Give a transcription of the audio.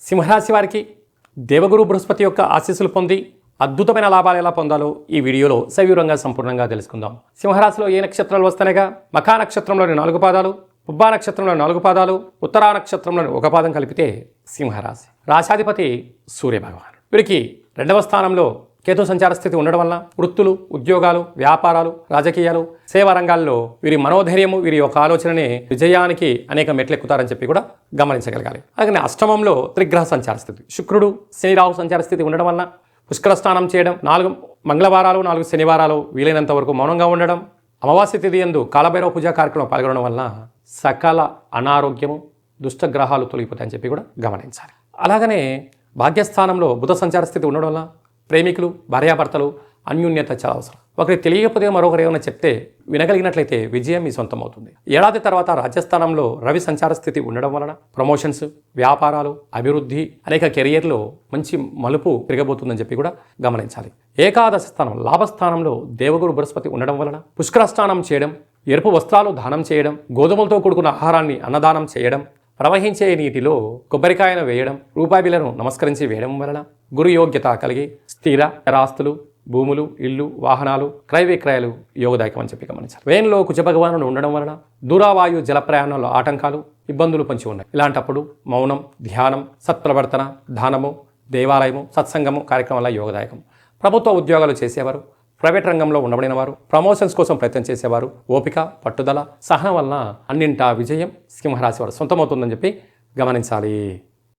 సింహరాశి వారికి దేవగురు బృహస్పతి యొక్క ఆశీస్సులు పొంది అద్భుతమైన లాభాలు ఎలా పొందాలో ఈ వీడియోలో సవివరంగా సంపూర్ణంగా తెలుసుకుందాం. సింహరాశిలో ఏ నక్షత్రాలు వస్తాయిగా? మఖా నక్షత్రంలోని 4 పాదాలు, పుబ్బా నక్షత్రంలోని 4 పాదాలు, ఉత్తరా నక్షత్రంలోని 1 పాదం కలిపితే సింహరాశి. రాశాధిపతి సూర్యభగవాన్. వీరికి 2వ స్థానంలో కేతు సంచార స్థితి ఉండడం వల్ల వృత్తులు, ఉద్యోగాలు, వ్యాపారాలు, రాజకీయాలు, సేవా రంగాల్లో వీరి మనోధైర్యము, వీరి యొక్క ఆలోచనని విజయానికి అనేక మెట్లెక్కుతారని చెప్పి కూడా గమనించగలగాలి. అలాగే అష్టమంలో త్రిగ్రహ సంచార స్థితి, శుక్రుడు, శనిరాహు సంచార స్థితి ఉండడం వల్ల పుష్కర స్నానం చేయడం, 4 మంగళవారాలు 4 శనివారాలు వీలైనంత వరకు మౌనంగా ఉండడం, అమావాస్య తిథి యందు కాలభైరవ పూజా కార్యక్రమం పాల్గొనడం వల్ల సకల అనారోగ్యము, దుష్టగ్రహాలు తొలగిపోతాయని చెప్పి కూడా గమనించాలి. అలాగనే భాగ్యస్థానంలో బుధ సంచార స్థితి ఉండడం వల్ల ప్రేమికులు, భార్యాభర్తలు అన్యోన్యత చాలా అవసరం. ఒకరికి తెలియకపోతే మరొకరు ఏమైనా చెప్తే వినగలిగినట్లయితే విజయం మీ సొంతం అవుతుంది. ఏడాది తర్వాత రాజ్యస్థానంలో రవి సంచార స్థితి ఉండడం వలన ప్రమోషన్స్, వ్యాపారాలు, అభివృద్ధి, అనేక కెరియర్లో మంచి మలుపు తిరగబోతుందని చెప్పి కూడా గమనించాలి. ఏకాదశ స్థానం లాభస్థానంలో దేవగురు బృహస్పతి ఉండడం వలన పుష్కర స్నానం చేయడం, ఎరుపు వస్త్రాలు దానం చేయడం, గోధుమలతో కూడుకున్న ఆహారాన్ని అన్నదానం చేయడం, ప్రవహించే నీటిలో కొబ్బరికాయను వేయడం, రూపాయి బిళ్ళను నమస్కరించి వేయడం వలన గురు యోగ్యత కలిగి స్థిర స్థిరాస్తులు, భూములు, ఇళ్ళు, వాహనాలు, క్రయ విక్రయాలు యోగదాయకం అని చెప్పి గమనించాలి. వేన్లో కుజ భగవానుడు ఉండడం వలన దూరావాయు జల ప్రయాణంలో ఆటంకాలు, ఇబ్బందులు పొంచి ఉన్నాయి. ఇలాంటప్పుడు మౌనం, ధ్యానం, సత్ప్రవర్తన, దానము, దేవాలయము, సత్సంగము కార్యక్రమం వల్ల యోగదాయకం. ప్రభుత్వ ఉద్యోగాలు చేసేవారు, ప్రైవేట్ రంగంలో ఉండబడిన వారు, ప్రమోషన్స్ కోసం ప్రయత్నం చేసేవారు, ఓపిక, పట్టుదల, సహనం వలన అన్నింటా విజయం సింహరాశి వారు సొంతమవుతుందని చెప్పి గమనించాలి.